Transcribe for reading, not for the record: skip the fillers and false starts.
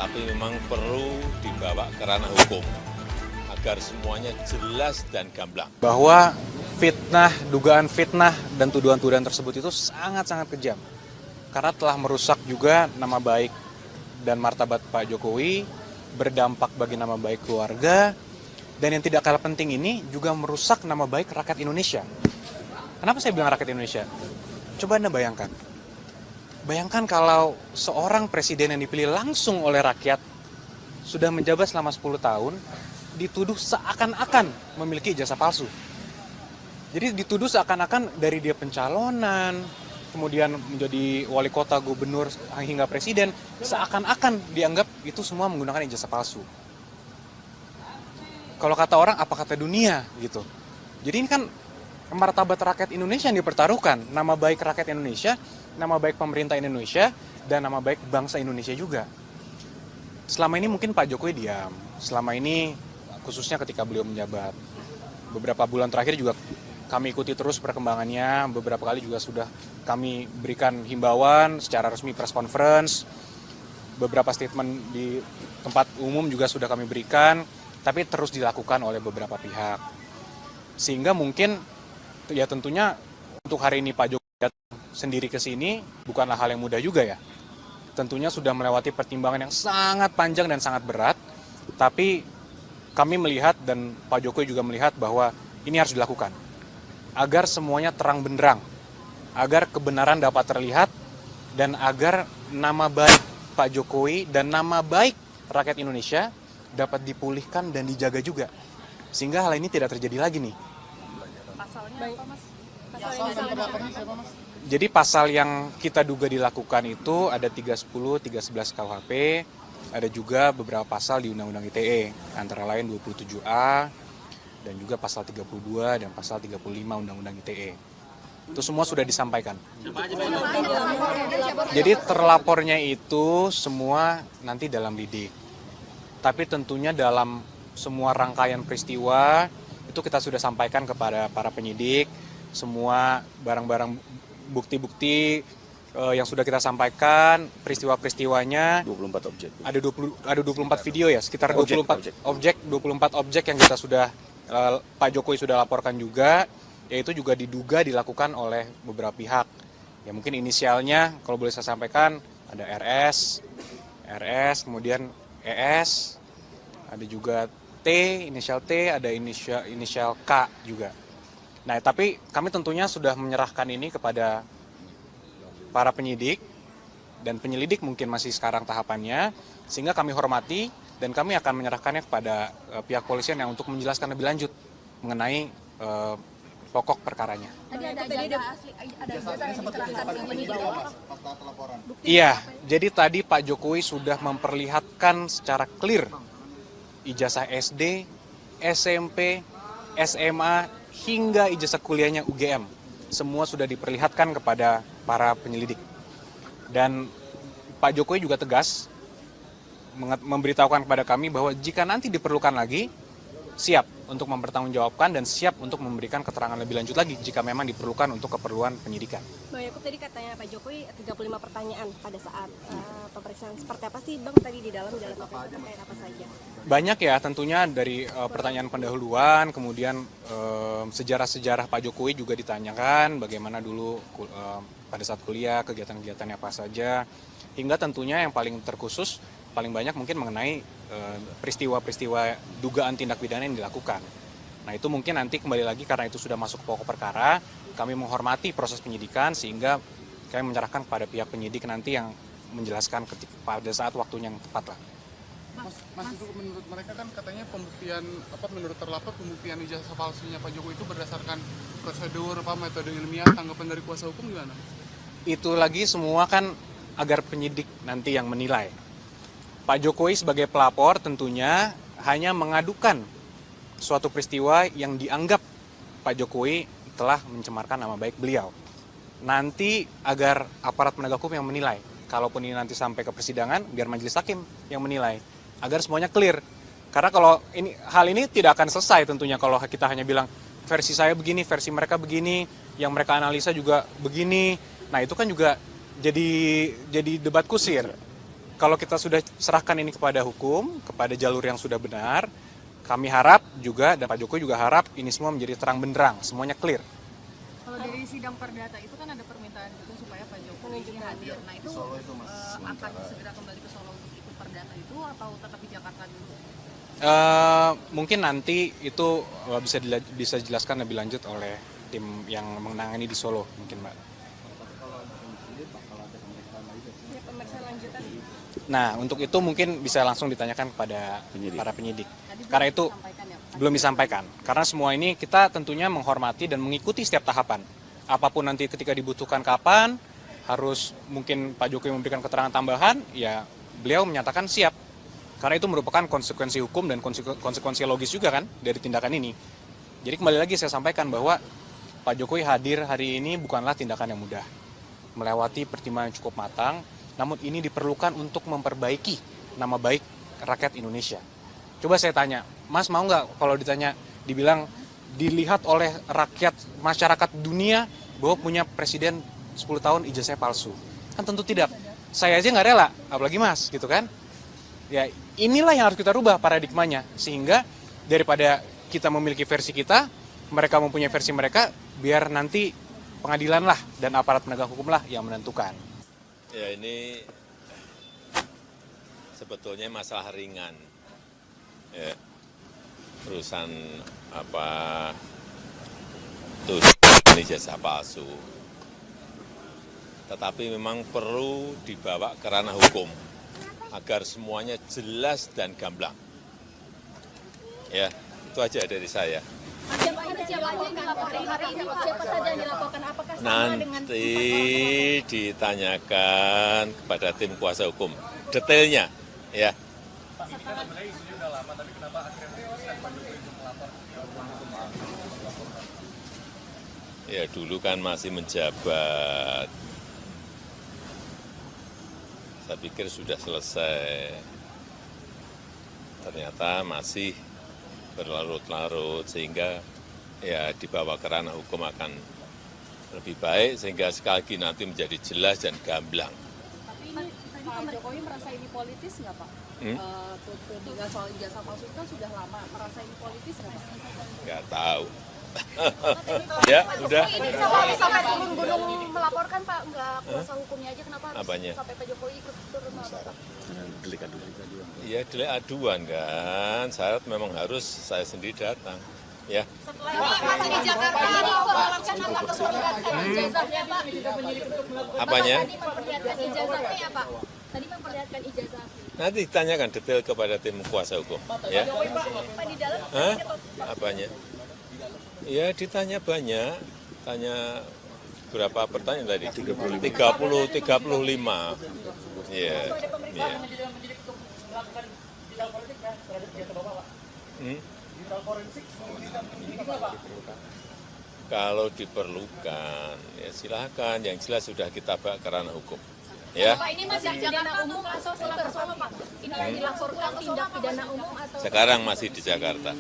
tapi memang perlu dibawa ke ranah hukum agar semuanya jelas dan gamblang. Bahwa fitnah, dugaan fitnah dan tuduhan-tuduhan tersebut itu sangat-sangat kejam. Karena telah merusak juga nama baik dan martabat Pak Jokowi, berdampak bagi nama baik keluarga, dan yang tidak kalah penting ini juga merusak nama baik rakyat Indonesia. Kenapa saya bilang rakyat Indonesia? Coba Anda bayangkan. Bayangkan kalau seorang presiden yang dipilih langsung oleh rakyat, sudah menjabat selama 10 tahun, dituduh seakan-akan memiliki ijazah palsu. Jadi dituduh seakan-akan dari dia pencalonan, kemudian menjadi wali kota, gubernur, hingga presiden, seakan-akan dianggap itu semua menggunakan ijazah palsu. Kalau kata orang, apa kata dunia gitu. Jadi ini kan martabat rakyat Indonesia yang dipertaruhkan, nama baik rakyat Indonesia, nama baik pemerintah Indonesia, dan nama baik bangsa Indonesia juga. Selama ini mungkin Pak Jokowi diam, selama ini khususnya ketika beliau menjabat. Beberapa bulan terakhir juga kami ikuti terus perkembangannya, beberapa kali juga sudah kami berikan himbauan secara resmi press conference, beberapa statement di tempat umum juga sudah kami berikan, tapi terus dilakukan oleh beberapa pihak. Sehingga mungkin ya tentunya untuk hari ini Pak Jokowi datang sendiri ke sini bukanlah hal yang mudah juga ya. Tentunya sudah melewati pertimbangan yang sangat panjang dan sangat berat, tapi kami melihat dan Pak Jokowi juga melihat bahwa ini harus dilakukan agar semuanya terang benderang, agar kebenaran dapat terlihat, dan agar nama baik Pak Jokowi dan nama baik rakyat Indonesia dapat dipulihkan dan dijaga juga, sehingga hal ini tidak terjadi lagi nih. Pasalnya apa, Mas? Jadi pasal yang kita duga dilakukan itu ada 310, 311 KUHP, ada juga beberapa pasal di Undang-Undang ITE, antara lain 27A, dan juga pasal 32 dan pasal 35 Undang-Undang ITE. Itu semua sudah disampaikan. Jadi terlapornya itu semua nanti dalam lidik. Tapi tentunya dalam semua rangkaian peristiwa, itu kita sudah sampaikan kepada para penyidik, semua barang-barang bukti-bukti yang sudah kita sampaikan, peristiwa-peristiwanya. 24 objek. Ada 24 video ya, sekitar 24 objek yang kita sudah Pak Jokowi sudah laporkan juga, yaitu juga diduga dilakukan oleh beberapa pihak. Ya mungkin inisialnya kalau boleh saya sampaikan ada RS, kemudian ES, ada juga T, inisial T, ada inisial K juga. Nah, tapi kami tentunya sudah menyerahkan ini kepada para penyidik, dan penyelidik mungkin masih sekarang tahapannya, sehingga kami hormati dan kami akan menyerahkannya kepada pihak polisian yang untuk menjelaskan lebih lanjut mengenai pokok perkaranya. Iya, jadi tadi Pak Jokowi sudah memperlihatkan secara clear ijazah SD, SMP, SMA, hingga ijazah kuliahnya UGM. Semua sudah diperlihatkan kepada para penyelidik. Dan Pak Jokowi juga tegas memberitahukan kepada kami bahwa jika nanti diperlukan lagi, siap untuk mempertanggungjawabkan dan siap untuk memberikan keterangan lebih lanjut lagi jika memang diperlukan untuk keperluan penyidikan. Bang Yakub tadi katanya Pak Jokowi 35 pertanyaan pada saat pemeriksaan. Seperti apa sih Bang tadi di dalam pemeriksaan terkait apa saja? Banyak ya tentunya dari pertanyaan pendahuluan, kemudian sejarah-sejarah Pak Jokowi juga ditanyakan, bagaimana dulu pada saat kuliah, kegiatan-kegiatannya apa saja, hingga tentunya yang paling terkhusus, paling banyak mungkin mengenai peristiwa-peristiwa dugaan tindak pidana yang dilakukan. Nah itu mungkin nanti kembali lagi karena itu sudah masuk pokok perkara, kami menghormati proses penyidikan sehingga kami menyerahkan kepada pihak penyidik nanti yang menjelaskan pada saat waktunya yang tepat lah. Mas itu menurut mereka kan katanya pembuktian menurut terlapor pembuktian ijazah palsunya Pak Jokowi itu berdasarkan prosedur metode ilmiah, tanggapan dari kuasa hukum gimana? Itu lagi semua kan agar penyidik nanti yang menilai. Pak Jokowi sebagai pelapor tentunya hanya mengadukan suatu peristiwa yang dianggap Pak Jokowi telah mencemarkan nama baik beliau. Nanti agar aparat penegak hukum yang menilai. Kalaupun ini nanti sampai ke persidangan, biar majelis hakim yang menilai. Agar semuanya clear. Karena kalau hal ini tidak akan selesai tentunya kalau kita hanya bilang versi saya begini, versi mereka begini, yang mereka analisa juga begini. Nah itu kan juga jadi debat kusir. kalau kita sudah serahkan ini kepada hukum, kepada jalur yang sudah benar, kami harap juga, dan Pak Jokowi juga harap ini semua menjadi terang benderang, semuanya clear. Kalau dari sidang perdata itu kan ada permintaan juga supaya Pak Jokowi hadir. Nah itu akan segera kembali ke Solo untuk ikut perdata itu atau tetap di Jakarta dulu? Mungkin nanti itu bisa dijelaskan lebih lanjut oleh tim yang menangani di Solo, mungkin Mbak. Ya, pemeriksaan lanjutan. Nah, untuk itu mungkin bisa langsung ditanyakan kepada para penyidik. Karena itu Sampaikan ya, Pak. belum disampaikan. Karena semua ini kita tentunya menghormati dan mengikuti setiap tahapan. Apapun nanti ketika dibutuhkan kapan, harus mungkin Pak Jokowi memberikan keterangan tambahan, ya beliau menyatakan siap. Karena itu merupakan konsekuensi hukum dan konsekuensi logis juga kan dari tindakan ini. Jadi kembali lagi saya sampaikan bahwa Pak Jokowi hadir hari ini bukanlah tindakan yang mudah. Melewati pertimbangan yang cukup matang, namun ini diperlukan untuk memperbaiki nama baik rakyat Indonesia. Coba saya tanya, Mas mau nggak kalau dibilang dilihat oleh rakyat masyarakat dunia bahwa punya presiden 10 tahun ijazah palsu? Kan tentu tidak. Saya aja nggak rela, apalagi Mas, gitu kan? Ya inilah yang harus kita rubah paradigmanya, sehingga daripada kita memiliki versi kita, mereka mempunyai versi mereka, biar nanti pengadilan lah dan aparat penegak hukum lah yang menentukan. Ya ini sebetulnya masalah ringan. Ya, urusan tuduhan ijazah palsu. Tetapi memang perlu dibawa ke ranah hukum agar semuanya jelas dan gamblang. Ya, itu aja dari saya. Siapa saja yang dilaporkan? Apakah sama dengan Nanti ditanyakan kepada tim kuasa hukum detailnya, ya. Ya dulu kan masih menjabat. Saya pikir sudah selesai. Ternyata masih berlarut-larut sehingga ya dibawa ke ranah hukum akan lebih baik sehingga sekali lagi nanti menjadi jelas dan gamblang. Tapi ini Pak Jokowi merasa ini politis nggak Pak? Dengan soal ijazah palsu itu kan sudah lama. Merasa ini politis nggak Pak? Nggak tahu. Ya, udah. sampai turun gunung melaporkan Pak, nggak kuasa hukumnya aja, kenapa harus Apanya? sampai Pak Jokowi ikut turun melaporkan? Ya delik aduan kan, syarat memang harus saya sendiri datang. Ya, Masih di Jakarta, informasikan apa keseluruhan ijazahnya Pak? apanya? Memperlihatkan ijazahnya ya Pak? Tadi memperlihatkan ijazah. Nanti ditanyakan detail kepada tim kuasa hukum. Ya. Pak di dalam Hah? Apanya? Ya ditanya banyak, tanya berapa pertanyaan tadi? 35. Iya. Iya. Kalau diperlukan, ya silakan. Yang jelas sudah kita bawa ke ranah hukum. Ya. Pak, ini masih pidana umum atau setelah Solo Pak? Ini yang dilaporkan tindak pidana umum atau? Sekarang masih di Jakarta.